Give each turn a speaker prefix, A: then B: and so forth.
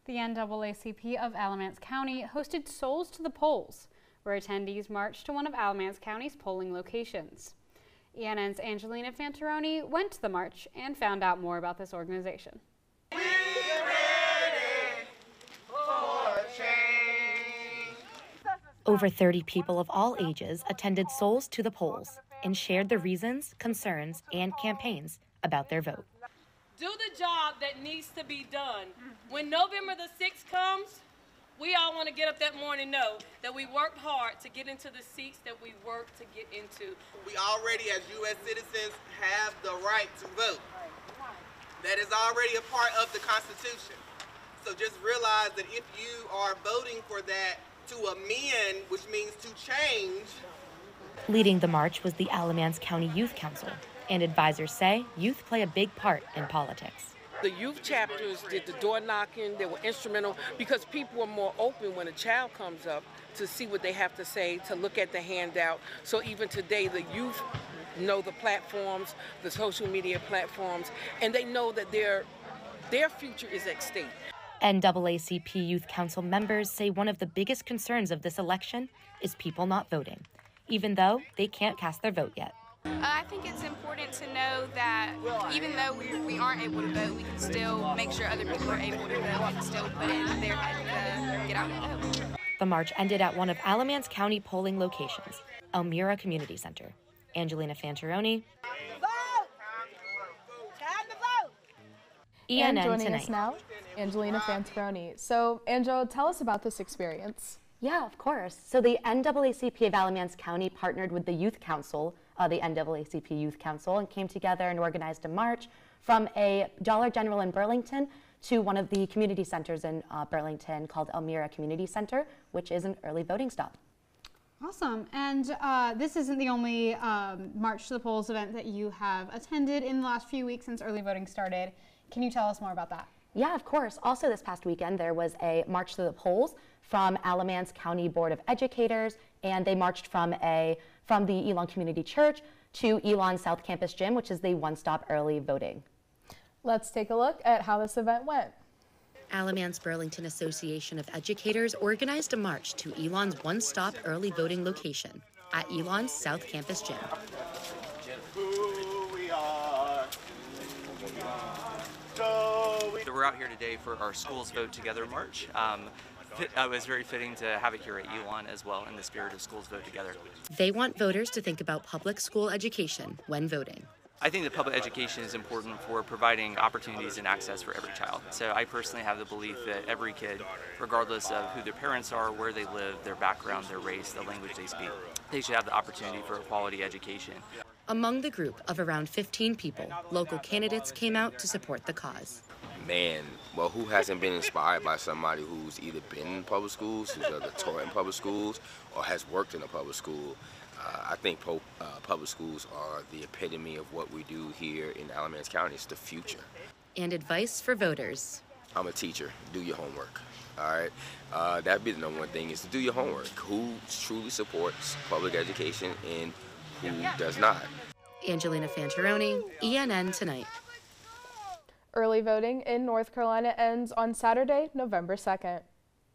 A: The NAACP of Alamance County hosted Souls to the Polls, where attendees marched to one of Alamance County's polling locations. ENN's Angelina Fantaroni went to the march and found out more about this organization.
B: We're ready for change.
C: Over 30 people of all ages attended Souls to the Polls and shared the reasons, concerns, and campaigns about their vote.
D: Do the job that needs to be done. When November the 6th comes, we all want to get up that morning and know that we worked hard to get into the seats that we worked to get into.
B: We already, as U.S. citizens, have the right to vote. That is already a part of the Constitution. So just realize that if you are voting for that to amend, which means to change.
C: Leading the march was the Alamance County Youth Council, and advisors say youth play a big part in politics.
D: The youth chapters did the door knocking. They were instrumental because people are more open when a child comes up to see what they have to say, to look at the handout. So even today, the youth know the platforms, the social media platforms, and they know that their future is at stake.
C: NAACP Youth Council members say one of the biggest concerns of this election is people not voting, even though they can't cast their vote yet.
E: I think it's important to know that even though we aren't able to vote, we can still make sure other people are able to vote and still put in their head to get out and vote.
C: The march ended at one of Alamance County polling locations, Elmira Community Center. Angelina Fantaroni.
F: Vote! Time to vote!
C: ENN
G: And joining
C: Tonight.
G: us now, Angelina Fantaroni. So, Angel, tell us about this experience.
C: Yeah, of course. So the NAACP of Alamance County partnered with the Youth Council, the NAACP Youth Council, and came together and organized a march from a Dollar General in Burlington to one of the community centers in Burlington called Elmira Community Center, which is an early voting stop.
A: Awesome. And this isn't the only March to the Polls event that you have attended in the last few weeks since early voting started. Can you tell us more about that?
C: Yeah, of course. Also this past weekend, there was a March to the Polls from Alamance County Board of Educators, and they marched from the Elon Community Church to Elon South Campus Gym, which is the one-stop early voting.
G: Let's take a look at how this event went.
C: Alamance Burlington Association of Educators organized a march to Elon's one-stop early voting location at Elon's South Campus Gym.
H: We're out here today for our Schools Vote Together march. It was very fitting to have it here at Elon as well in the spirit of Schools Vote Together.
C: They want voters to think about public school education when voting.
H: I think that public education is important for providing opportunities and access for every child. So I personally have the belief that every kid, regardless of who their parents are, where they live, their background, their race, the language they speak, they should have the opportunity for a quality education.
C: Among the group of around 15 people, local candidates came out to support the cause.
I: Man, well, who hasn't been inspired by somebody who's either been in public schools, who's either taught in public schools, or has worked in a public school? I think public schools are the epitome of what we do here in Alamance County. It's the future.
C: And advice for voters.
I: I'm a teacher. Do your homework. All right? That'd be the number one thing, is to do your homework. Who truly supports public education and who does not?
C: Angelina Fantaroni, ENN Tonight.
G: Early voting in North Carolina ends on Saturday, November 2nd.